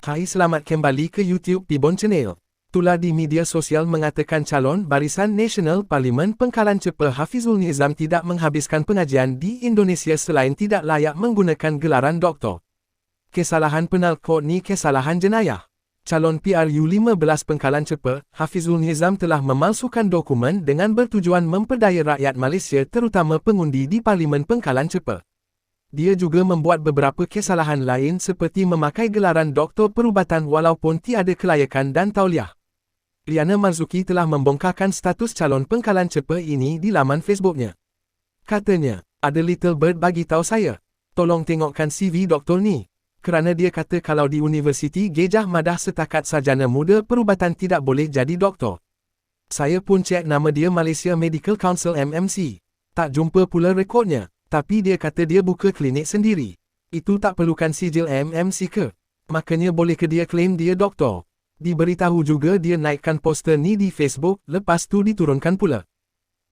Hai, selamat kembali ke YouTube Pibon Channel. Tular di media sosial mengatakan calon Barisan Nasional Parlimen Pengkalan Cepa Hafizul Nizam tidak menghabiskan pengajian di Indonesia selain tidak layak menggunakan gelaran doktor. Kesalahan penal kod ni kesalahan jenayah. Calon PRU 15 Pengkalan Cepa, Hafizul Nizam telah memalsukan dokumen dengan bertujuan memperdaya rakyat Malaysia terutama pengundi di Parlimen Pengkalan Cepa. Dia juga membuat beberapa kesalahan lain seperti memakai gelaran doktor perubatan walaupun tiada kelayakan dan tauliah. Liana Marzuki telah membongkarkan status calon Pengkalan Cepa ini di laman Facebooknya. Katanya, ada little bird bagi tahu saya, tolong tengokkan CV doktor ni. Kerana dia kata kalau di Universiti Gejah Madah setakat sarjana muda perubatan tidak boleh jadi doktor. Saya pun cek nama dia Malaysia Medical Council MMC. Tak jumpa pula rekodnya. Tapi dia kata dia buka klinik sendiri. Itu tak perlukan sijil MMC ke? Makanya boleh ke dia claim dia doktor? Diberitahu juga dia naikkan poster ni di Facebook, lepas tu diturunkan pula.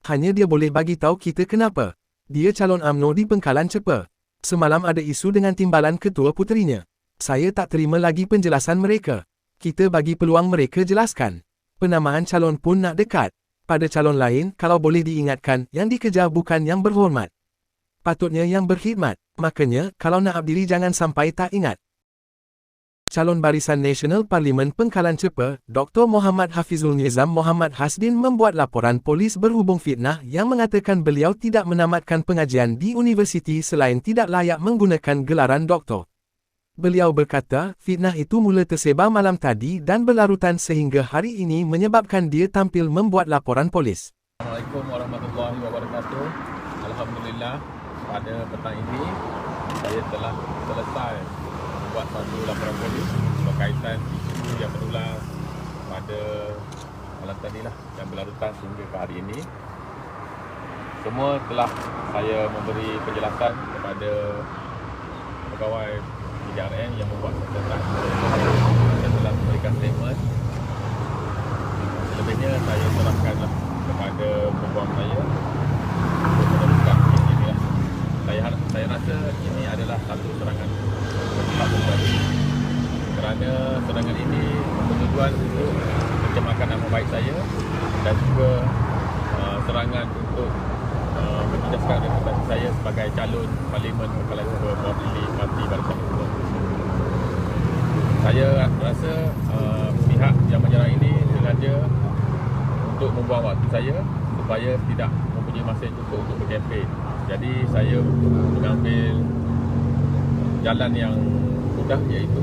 Hanya dia boleh bagi tahu kita kenapa. Dia calon UMNO di Pengkalan Cepa. Semalam ada isu dengan timbalan ketua puterinya. Saya tak terima lagi penjelasan mereka. Kita bagi peluang mereka jelaskan. Penamaan calon pun nak dekat. Pada calon lain, kalau boleh diingatkan, yang dikejar bukan yang berhormat. Patutnya yang berkhidmat. Makanya, kalau nak abdiri jangan sampai tak ingat. Calon Barisan Nasional Parlimen Pengkalan Cepa, Dr. Muhammad Hafizul Nizam Muhammad Hasdin membuat laporan polis berhubung fitnah yang mengatakan beliau tidak menamatkan pengajian di universiti selain tidak layak menggunakan gelaran doktor. Beliau berkata, fitnah itu mula tersebar malam tadi dan berlarutan sehingga hari ini menyebabkan dia tampil membuat laporan polis. Assalamualaikum warahmatullahi wabarakatuh. Alhamdulillah. Pada petang ini, saya telah selesai membuat satu laporan polis berkaitan isu yang berulang pada malam tadi lah, yang berlarutan sehingga ke hari ini. Semua telah saya memberi penjelasan kepada pegawai PJRN yang membuat catatan. Saya telah memberikan statement. Selebihnya saya serahkanlah kepada pegawai saya untuk meneruskan kes ini lah. Saya rasa ini adalah satu serangan kerana serangan ini bertujuan untuk mencemarkan nama baik saya dan juga serangan untuk menjejaskan reputasi saya sebagai calon Parlimen Pengkalan Cepa mewakili Parti Barisan Nasional. Saya rasa pihak yang menyerang ini sengaja untuk membuang waktu saya supaya tidak mempunyai masa yang cukup untuk berkempen. Jadi saya mengambil jalan yang mudah, iaitu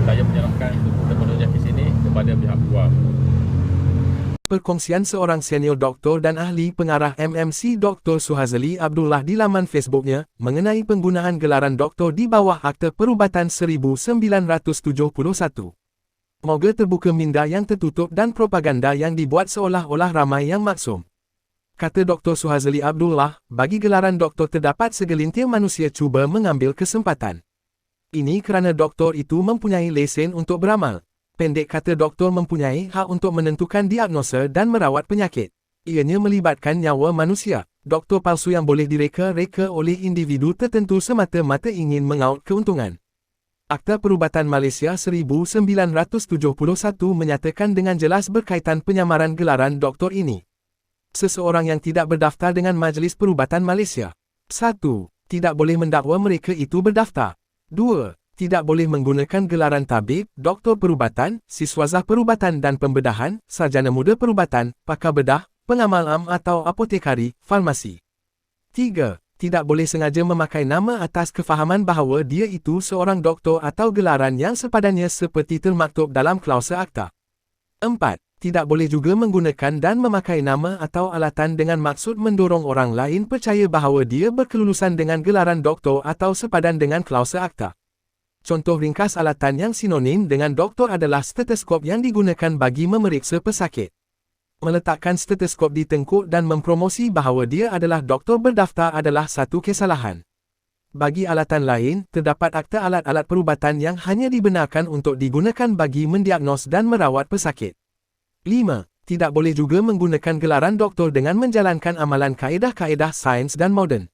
saya menyerahkan sepenuhnya kes ini kepada pihak luar. Perkongsian seorang senior doktor dan ahli pengarah MMC Dr. Suhazali Abdullah di laman Facebooknya mengenai penggunaan gelaran doktor di bawah Akta Perubatan 1971. Moga terbuka minda yang tertutup dan propaganda yang dibuat seolah-olah ramai yang maksum. Kata Dr. Suhazali Abdullah, bagi gelaran doktor terdapat segelintir manusia cuba mengambil kesempatan. Ini kerana doktor itu mempunyai lesen untuk beramal. Pendek kata, doktor mempunyai hak untuk menentukan diagnosa dan merawat penyakit. Ianya melibatkan nyawa manusia. Doktor palsu yang boleh direka-reka oleh individu tertentu semata-mata ingin mengaut keuntungan. Akta Perubatan Malaysia 1971 menyatakan dengan jelas berkaitan penyamaran gelaran doktor ini. Seseorang yang tidak berdaftar dengan Majlis Perubatan Malaysia. 1. Tidak boleh mendakwa mereka itu berdaftar. 2. Tidak boleh menggunakan gelaran tabib, doktor perubatan, siswazah perubatan dan pembedahan, sarjana muda perubatan, pakar bedah, pengamal am atau apotekari, farmasi. 3. Tidak boleh sengaja memakai nama atas kefahaman bahawa dia itu seorang doktor atau gelaran yang sepadannya seperti termaktub dalam klausa akta. 4. Tidak boleh juga menggunakan dan memakai nama atau alatan dengan maksud mendorong orang lain percaya bahawa dia berkelulusan dengan gelaran doktor atau sepadan dengan klausa akta. Contoh ringkas alatan yang sinonim dengan doktor adalah stetoskop yang digunakan bagi memeriksa pesakit. Meletakkan stetoskop di tengkuk dan mempromosi bahawa dia adalah doktor berdaftar adalah satu kesalahan. Bagi alatan lain, terdapat akta alat-alat perubatan yang hanya dibenarkan untuk digunakan bagi mendiagnos dan merawat pesakit. 5. Tidak boleh juga menggunakan gelaran doktor dengan menjalankan amalan kaedah-kaedah sains dan moden.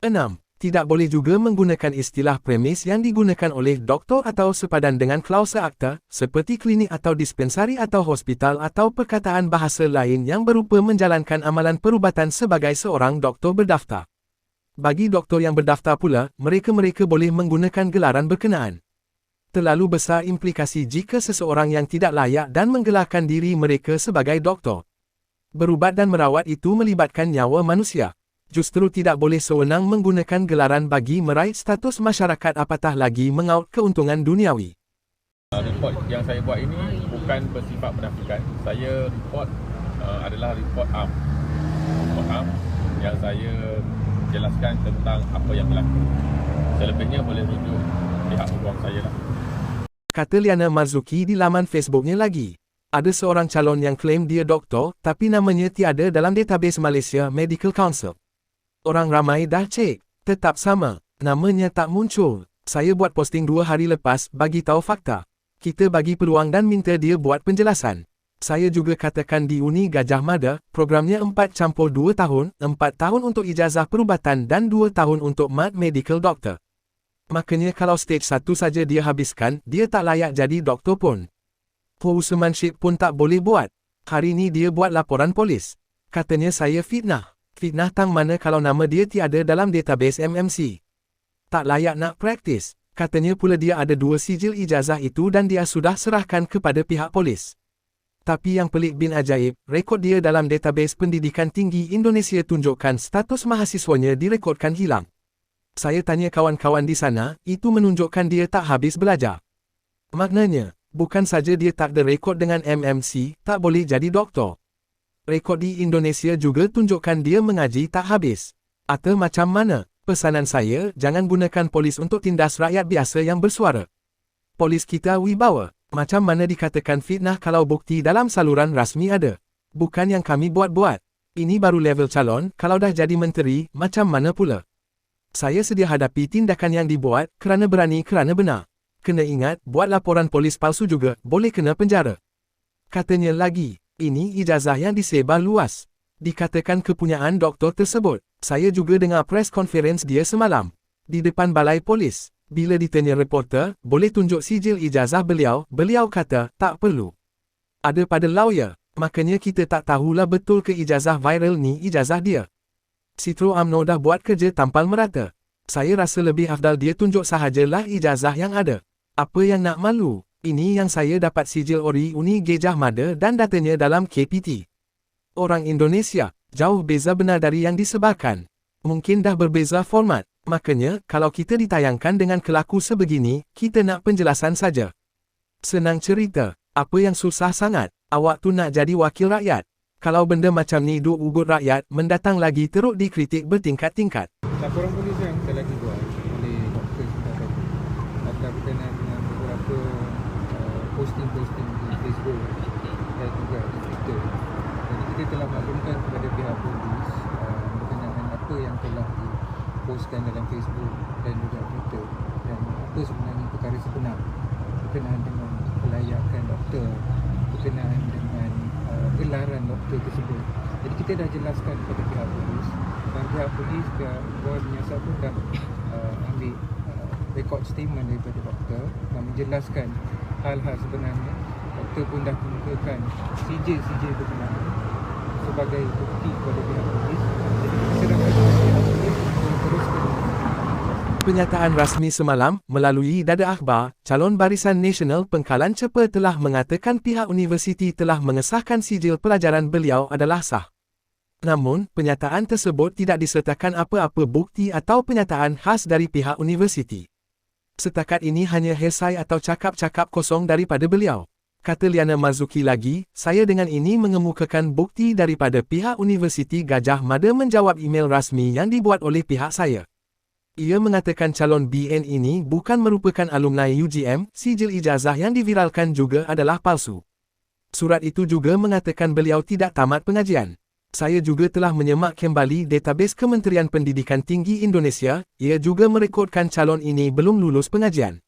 6. Tidak boleh juga menggunakan istilah premis yang digunakan oleh doktor atau sepadan dengan klausa akta, seperti klinik atau dispensari atau hospital atau perkataan bahasa lain yang berupa menjalankan amalan perubatan sebagai seorang doktor berdaftar. Bagi doktor yang berdaftar pula, mereka-mereka boleh menggunakan gelaran berkenaan. Terlalu besar implikasi jika seseorang yang tidak layak dan menggelarkan diri mereka sebagai doktor. Berubat dan merawat itu melibatkan nyawa manusia. Justru tidak boleh sewenang menggunakan gelaran bagi meraih status masyarakat apatah lagi mengaut keuntungan duniawi. Report yang saya buat ini bukan bersifat menafikan. Saya report adalah report am. Report am yang saya jelaskan tentang apa yang berlaku. Selebihnya boleh rujuk pihak peguam saya lah. Kata Liana Marzuki di laman Facebooknya lagi. Ada seorang calon yang klaim dia doktor, tapi namanya tiada dalam database Malaysia Medical Council. Orang ramai dah cek, tetap sama, namanya tak muncul. Saya buat posting 2 hari lepas bagi tahu fakta. Kita bagi peluang dan minta dia buat penjelasan. Saya juga katakan di Uni Gajah Mada, programnya 4+2 tahun, 4 tahun untuk ijazah perubatan dan 2 tahun untuk mat medical doctor. Makanya kalau stage 1 saja dia habiskan, dia tak layak jadi doktor pun. Housemanship pun tak boleh buat. Hari ni dia buat laporan polis. Katanya saya fitnah. Fitnah tang mana kalau nama dia tiada dalam database MMC. Tak layak nak praktis. Katanya pula dia ada 2 sijil ijazah itu dan dia sudah serahkan kepada pihak polis. Tapi yang pelik bin ajaib, rekod dia dalam database pendidikan tinggi Indonesia tunjukkan status mahasiswanya direkodkan hilang. Saya tanya kawan-kawan di sana, itu menunjukkan dia tak habis belajar. Maknanya, bukan saja dia tak ada rekod dengan MMC, tak boleh jadi doktor. Rekod di Indonesia juga tunjukkan dia mengaji tak habis. Atau macam mana? Pesanan saya, jangan gunakan polis untuk tindas rakyat biasa yang bersuara. Polis kita wibawa. Macam mana dikatakan fitnah kalau bukti dalam saluran rasmi ada? Bukan yang kami buat-buat. Ini baru level calon, kalau dah jadi menteri, macam mana pula? Saya sedia hadapi tindakan yang dibuat, kerana berani kerana benar. Kena ingat, buat laporan polis palsu juga, boleh kena penjara. Katanya lagi, ini ijazah yang disebar luas. Dikatakan kepunyaan doktor tersebut. Saya juga dengar press conference dia semalam. Di depan balai polis. Bila ditanya reporter, boleh tunjuk sijil ijazah beliau, beliau kata, tak perlu. Ada pada lawyer, makanya kita tak tahulah betul ke ijazah viral ni ijazah dia. Sitro UMNO dah buat kerja tampal merata. Saya rasa lebih afdal dia tunjuk sahajalah ijazah yang ada. Apa yang nak malu? Ini yang saya dapat sijil ori Uni Gajah Mada dan datanya dalam KPT. Orang Indonesia, jauh beza benar dari yang disebarkan. Mungkin dah berbeza format. Makanya, kalau kita ditayangkan dengan kelaku sebegini, kita nak penjelasan saja. Senang cerita, apa yang susah sangat? Awak tu nak jadi wakil rakyat. Kalau benda macam ni duk ugut rakyat, mendatang lagi teruk dikritik bertingkat-tingkat. Laporan polis yang telah dibuat oleh doktor sudah tadi adalah berkenaan dengan beberapa posting-posting di Facebook dan juga di Twitter. Jadi kita telah maklumkan kepada pihak polis berkenaan apa yang telah dipostkan dalam Facebook dan juga Twitter dan apa sebenarnya perkara sebenar berkenaan dengan kelayakan doktor, berkenaan dengan gelaran doktor tersebut. Jadi kita dah jelaskan kepada pihak polis dan pihak polis Dewan Menyiasat pun dah ambil record statement daripada doktor dan menjelaskan hal-hal sebenarnya. Doktor pun dah kemukakan sijil-sijil berkenaan sebagai bukti kepada pihak polis. Jadi kita serahkan kepada pihak polis untuk teruskan. Penyataan rasmi semalam, melalui Dada Akhbar, calon Barisan Nasional Pengkalan Cepa telah mengatakan pihak universiti telah mengesahkan sijil pelajaran beliau adalah sah. Namun, penyataan tersebut tidak disertakan apa-apa bukti atau penyataan khas dari pihak universiti. Setakat ini hanya hearsay atau cakap-cakap kosong daripada beliau. Kata Liana Marzuki lagi, saya dengan ini mengemukakan bukti daripada pihak Universiti Gajah Mada menjawab email rasmi yang dibuat oleh pihak saya. Ia mengatakan calon BN ini bukan merupakan alumni UGM, sijil ijazah yang diviralkan juga adalah palsu. Surat itu juga mengatakan beliau tidak tamat pengajian. Saya juga telah menyemak kembali database Kementerian Pendidikan Tinggi Indonesia, ia juga merekodkan calon ini belum lulus pengajian.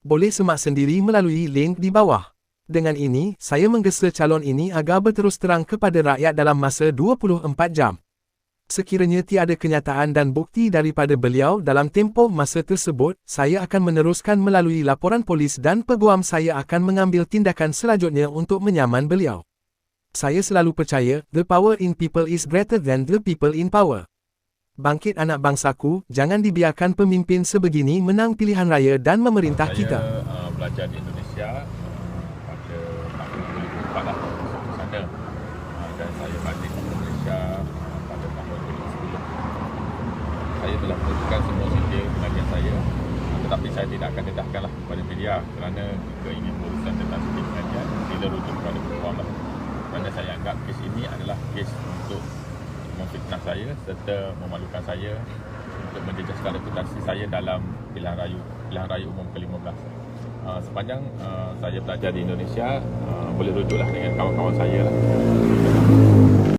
Boleh semak sendiri melalui link di bawah. Dengan ini, saya menggesa calon ini agar berterus terang kepada rakyat dalam masa 24 jam. Sekiranya tiada kenyataan dan bukti daripada beliau dalam tempoh masa tersebut, saya akan meneruskan melalui laporan polis dan peguam saya akan mengambil tindakan selanjutnya untuk menyaman beliau. Saya selalu percaya, the power in people is greater than the people in power. Bangkit anak bangsaku, jangan dibiarkan pemimpin sebegini menang pilihan raya dan memerintah kita. Saya belajar di Indonesia pada tahun 2004 lah sana. Dan saya balik ke Malaysia pada tahun 2010. Saya telah menunjukkan semua sijil pengajian saya, tetapi saya tidak akan dedahkanlah kepada media kerana jika ingin berurusan tentang sijil pengajian, sila rujuk kepada peguam lah. Kerana saya anggap kes ini adalah kes untuk memfitnah saya serta memalukan saya untuk menjejaskan reputasi saya dalam pilihan raya umum ke-15. Sepanjang saya belajar di Indonesia, boleh rujuklah dengan kawan-kawan saya lah.